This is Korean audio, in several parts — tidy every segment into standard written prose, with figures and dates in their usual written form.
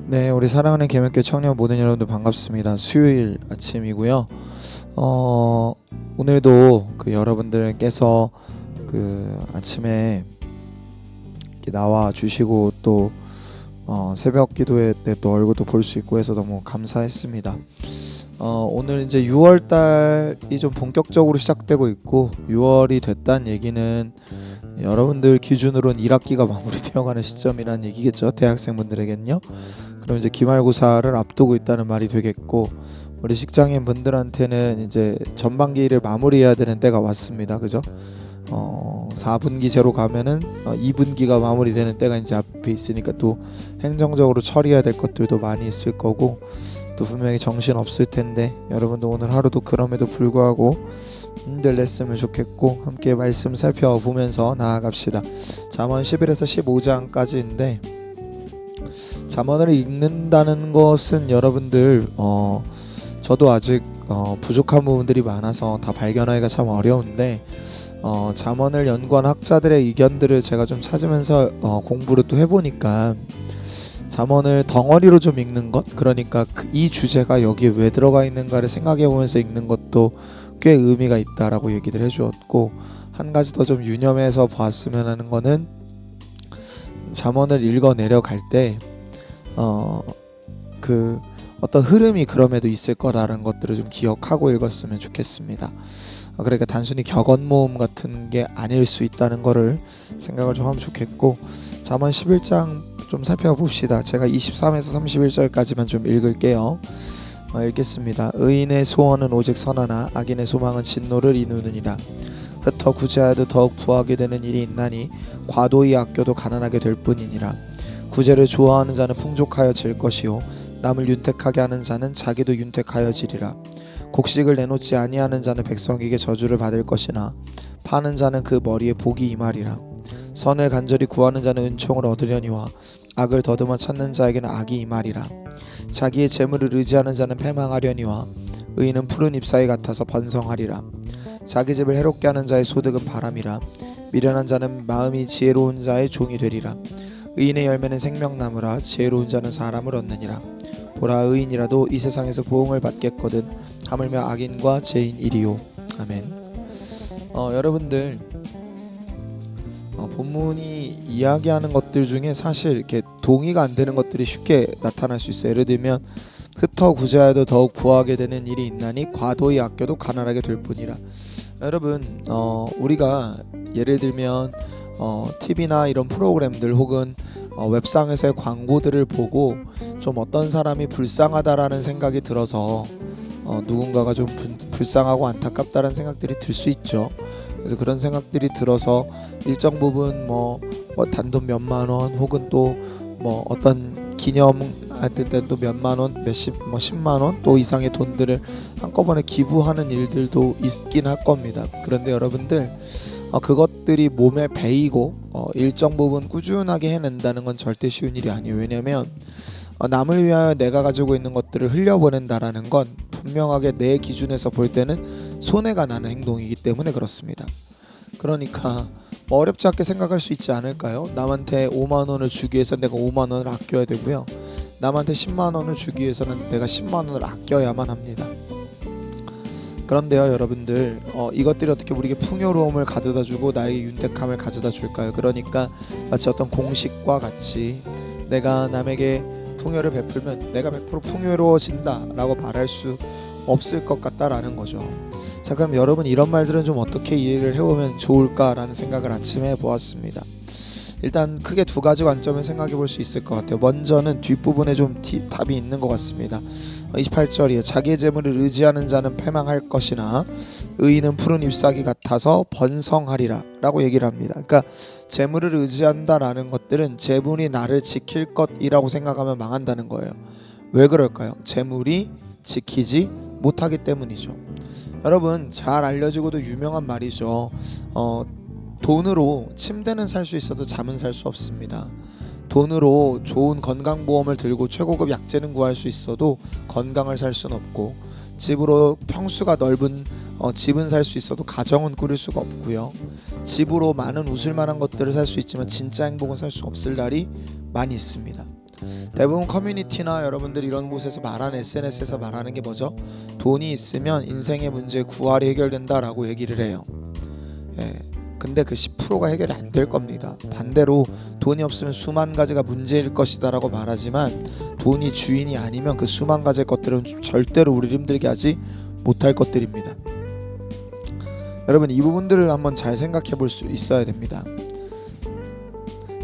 네, 우리 사랑하는 개명교 청년 모든 여러분들 반갑습니다. 수요일 아침이고요. 오늘도 여러분들께서 아침에 이렇게 나와 주시고 또 새벽 기도회 때 또 얼굴도 볼 수 있고 해서 너무 감사했습니다. 오늘 이제 6월 달이 좀 본격적으로 시작되고 있고 6월이 됐다는 얘기는 여러분들 기준으로는 1학기가 마무리되어가는 시점이라는 얘기겠죠. 대학생분들에겐요. 그럼 이제 기말고사를 앞두고 있다는 말이 되겠고 우리 직장인 분들한테는 이제 전반기를 마무리해야 되는 때가 왔습니다. 그죠? 4분기제로 가면은 2분기가 마무리되는 때가 이제 앞에 있으니까 또 행정적으로 처리해야 될 것들도 많이 있을 거고 또 분명히 정신 없을 텐데 여러분도 오늘 하루도 그럼에도 불구하고 힘들냈으면 좋겠고 함께 말씀 살펴보면서 나아갑시다. 잠언 11에서 15장까지인데 잠언을 읽는다는 것은 여러분들 저도 아직 부족한 부분들이 많아서 다 발견하기가 참 어려운데 잠언을 연구한 학자들의 의견들을 제가 좀 찾으면서 공부를 또 해보니까 잠언을 덩어리로 좀 읽는 것, 그러니까 이 주제가 여기에 왜 들어가 있는가를 생각해보면서 읽는 것도 꽤 의미가 있다라고 얘기를 해주었고, 한 가지 더 좀 유념해서 보았으면 하는 거는 잠언을 읽어 내려갈 때 어떤 흐름이 그럼에도 있을 거라는 것들을 좀 기억하고 읽었으면 좋겠습니다. 그러니까 단순히 격언 모음 같은 게 아닐 수 있다는 거를 생각을 좀 하면 좋겠고, 잠언 11장 좀 살펴봅시다. 제가 23에서 31절까지만 좀 읽을게요. 읽겠습니다. 의인의 소원은 오직 선하나 악인의 소망은 진노를 이루느니라. 흩어 구제하여도 더욱 부하게 되는 일이 있나니 과도히 아껴도 가난하게 될 뿐이니라. 구제를 좋아하는 자는 풍족하여 질 것이요 남을 윤택하게 하는 자는 자기도 윤택하여 지리라. 곡식을 내놓지 아니하는 자는 백성에게 저주를 받을 것이나 파는 자는 그 머리에 복이 임하리라. 선을 간절히 구하는 자는 은총을 얻으려니와 악을 더듬어 찾는 자에게는 악이 임하리라. 자기의 재물을 의지하는 자는 패망하려니와 의인은 푸른 잎사귀 같아서 번성하리라. 자기 집을 해롭게 하는 자의 소득은 바람이라. 미련한 자는 마음이 지혜로운 자의 종이 되리라. 의인의 열매는 생명나무라. 지혜로운 자는 사람을 얻느니라. 보라, 의인이라도 이 세상에서 보응을 받겠거든 하물며 악인과 죄인 이리요. 아멘. 여러분들 본문이 이야기하는 것들 중에 사실 이렇게 동의가 안 되는 것들이 쉽게 나타날 수 있어요. 예를 들면 흩어 구제하여도 더욱 부하게 되는 일이 있나니 과도히 아껴도 가난하게 될 뿐이라. 여러분 우리가 예를 들면 TV나 이런 프로그램들 혹은 웹상에서의 광고들을 보고 좀 어떤 사람이 불쌍하다라는 생각이 들어서 누군가가 좀 불쌍하고 안타깝다라는 생각들이 들 수 있죠. 그래서 그런 생각들이 들어서 일정 부분 뭐 단돈 몇만 원 혹은 또 뭐 어떤 기념 할때 또 몇만 원, 몇십, 10만 원 또 이상의 돈들을 한꺼번에 기부하는 일들도 있긴 할 겁니다. 그런데 여러분들 그것들이 몸에 배이고 일정 부분 꾸준하게 해낸다는 건 절대 쉬운 일이 아니에요. 왜냐하면 남을 위하여 내가 가지고 있는 것들을 흘려보낸다라는 건 분명하게 내 기준에서 볼 때는 손해가 나는 행동이기 때문에 그렇습니다. 그러니까 어렵지 않게 생각할 수 있지 않을까요? 남한테 5만 원을 주기 위해서 내가 5만 원을 아껴야 되고요. 남한테 10만 원을 주기 위해서는 내가 10만 원을 아껴야만 합니다. 그런데요 여러분들 이것들이 어떻게 우리에게 풍요로움을 가져다주고 나에게 윤택함을 가져다 줄까요? 그러니까 마치 어떤 공식과 같이 내가 남에게 풍요를 베풀면 내가 100% 풍요로워진다 라고 말할 수 없을 것 같다라는 거죠. 자, 그럼 여러분 이런 말들은 좀 어떻게 이해를 해보면 좋을까라는 생각을 아침에 해보았습니다. 일단 크게 두 가지 관점을 생각해 볼 수 있을 것 같아요. 먼저는 뒷부분에 좀 답이 있는 것 같습니다. 28절이에요. 자기의 재물을 의지하는 자는 패망할 것이나 의인은 푸른 잎사귀 같아서 번성하리라 라고 얘기를 합니다. 그러니까 재물을 의지한다라는 것들은 재물이 나를 지킬 것이라고 생각하면 망한다는 거예요. 왜 그럴까요? 재물이 지키지 못하기 때문이죠. 여러분 잘 알려지고도 유명한 말이죠. 돈으로 침대는 살 수 있어도 잠은 살 수 없습니다. 돈으로 좋은 건강보험을 들고 최고급 약재는 구할 수 있어도 건강을 살 수는 없고, 집으로 평수가 넓은 집은 살 수 있어도 가정은 꾸릴 수가 없고요. 집으로 많은 웃을 만한 것들을 살 수 있지만 진짜 행복은 살 수 없을 날이 많이 있습니다. 대부분 커뮤니티나 여러분들 이런 곳에서 말하는 SNS에서 말하는 게 뭐죠? 돈이 있으면 인생의 문제 9할이 해결된다라고 얘기를 해요. 예. 근데 그 10%가 해결이 안 될 겁니다. 반대로 돈이 없으면 수만 가지가 문제일 것이다라고 말하지만 돈이 주인이 아니면 그 수만 가지의 것들은 절대로 우리를 힘들게 하지 못할 것들입니다. 여러분 이 부분들을 한번 잘 생각해 볼 수 있어야 됩니다.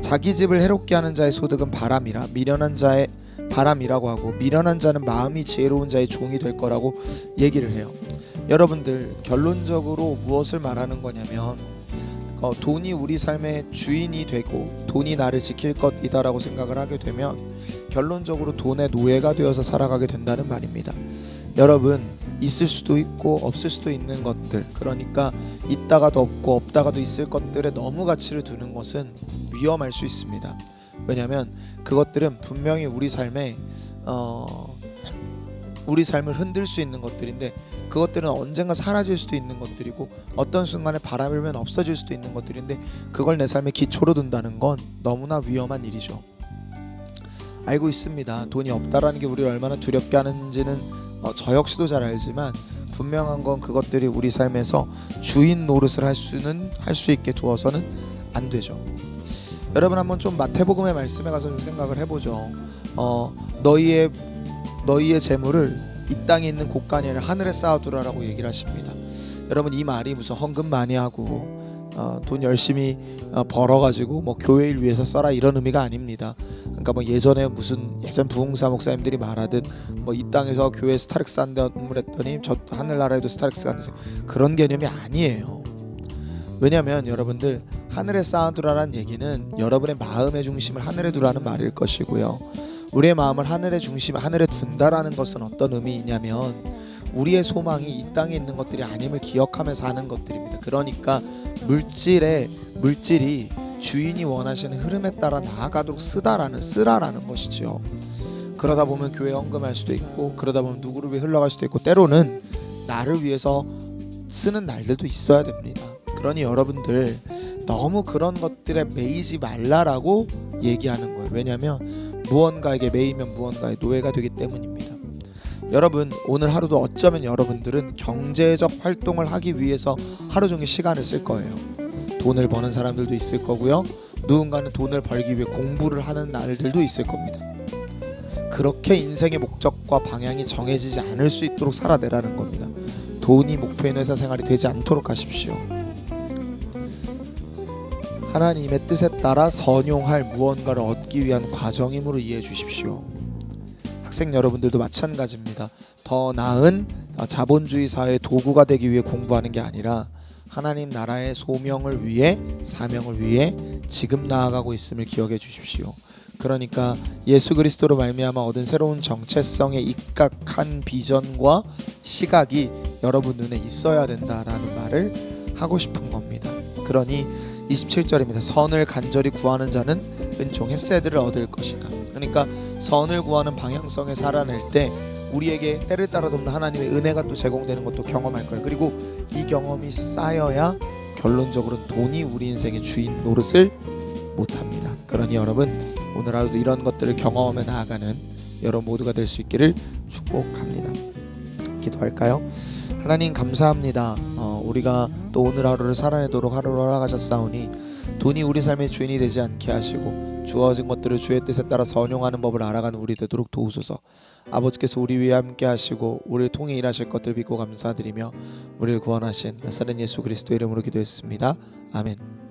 자기 집을 해롭게 하는 자의 소득은 바람이라 미련한 자의 바람이라고 하고 미련한 자는 마음이 지혜로운 자의 종이 될 거라고 얘기를 해요. 여러분들 결론적으로 무엇을 말하는 거냐면 돈이 우리 삶의 주인이 되고 돈이 나를 지킬 것이다라고 생각을 하게 되면 결론적으로 돈의 노예가 되어서 살아가게 된다는 말입니다. 여러분 있을 수도 있고 없을 수도 있는 것들, 그러니까 있다가도 없고 없다가도 있을 것들에 너무 가치를 두는 것은 위험할 수 있습니다. 왜냐하면 그것들은 분명히 우리 삶을 흔들 수 있는 것들인데 그것들은 언젠가 사라질 수도 있는 것들이고 어떤 순간에 바람이 불면 없어질 수도 있는 것들인데 그걸 내 삶의 기초로 둔다는 건 너무나 위험한 일이죠. 알고 있습니다. 돈이 없다라는 게 우리를 얼마나 두렵게 하는지는 저 역시도 잘 알지만 분명한 건 그것들이 우리 삶에서 주인 노릇을 할 수 있게 두어서는 안 되죠. 여러분 한번 좀 마태복음의 말씀에 가서 좀 생각을 해보죠. 너희의 재물을 이 땅에 있는 곳간이 아니라 하늘에 쌓아두라라고 얘기를 하십니다. 여러분 이 말이 무슨 헌금 많이 하고 돈 열심히 벌어가지고 뭐 교회를 위해서 써라 이런 의미가 아닙니다. 그러니까 뭐 예전 부흥사 목사님들이 말하듯 뭐 이 땅에서 교회 스타렉스 한 대물 했더니 저 하늘나라에도 스타렉스가 안 되세요. 그런 개념이 아니에요. 왜냐하면 여러분들 하늘에 쌓아두라는 얘기는 여러분의 마음의 중심을 하늘에 두라는 말일 것이고요. 우리의 마음을 하늘의 중심, 하늘에 둔다라는 것은 어떤 의미이냐면 우리의 소망이 이 땅에 있는 것들이 아님을 기억하면서 하는 것들입니다. 그러니까 물질이 주인이 원하시는 흐름에 따라 나아가도록 쓰라라는 것이죠. 그러다 보면 교회 헌금할 수도 있고 그러다 보면 누구를 위해 흘러갈 수도 있고 때로는 나를 위해서 쓰는 날들도 있어야 됩니다. 그러니 여러분들 너무 그런 것들에 매이지 말라라고 얘기하는 거예요. 왜냐하면 무언가에게 매이면 무언가의 노예가 되기 때문입니다. 여러분 오늘 하루도 어쩌면 여러분들은 경제적 활동을 하기 위해서 하루 종일 시간을 쓸 거예요. 돈을 버는 사람들도 있을 거고요. 누군가는 돈을 벌기 위해 공부를 하는 날들도 있을 겁니다. 그렇게 인생의 목적과 방향이 정해지지 않을 수 있도록 살아내라는 겁니다. 돈이 목표인 회사 생활이 되지 않도록 하십시오. 하나님의 뜻에 따라 선용할 무언가를 얻기 위한 과정임으로 이해해 주십시오. 학생 여러분들도 마찬가지입니다. 더 나은 자본주의 사회의 도구가 되기 위해 공부하는 게 아니라 하나님 나라의 소명을 위해 사명을 위해 지금 나아가고 있음을 기억해 주십시오. 그러니까 예수 그리스도로 말미암아 얻은 새로운 정체성에 입각한 비전과 시각이 여러분 눈에 있어야 된다라는 말을 하고 싶은 겁니다. 그러니 27절입니다. 선을 간절히 구하는 자는 은총 헤세드를 얻을 것이다. 그러니까 선을 구하는 방향성에 살아낼 때 우리에게 때를 따라 돕는 하나님의 은혜가 또 제공되는 것도 경험할 거예요. 그리고 이 경험이 쌓여야 결론적으로 돈이 우리 인생의 주인 노릇을 못합니다. 그러니 여러분 오늘 하루도 이런 것들을 경험하며 나아가는 여러분 모두가 될 수 있기를 축복합니다. 기도할까요? 하나님 감사합니다. 우리가 또 오늘 하루를 살아내도록 하루를 허락하셨사오니 돈이 우리 삶의 주인이 되지 않게 하시고 주어진 것들을 주의 뜻에 따라 선용하는 법을 알아가는 우리 되도록 도우소서. 아버지께서 우리 위에 함께 하시고 우리를 통해 일하실 것들 믿고 감사드리며 우리를 구원하신 나사렛 예수 그리스도 이름으로 기도했습니다. 아멘.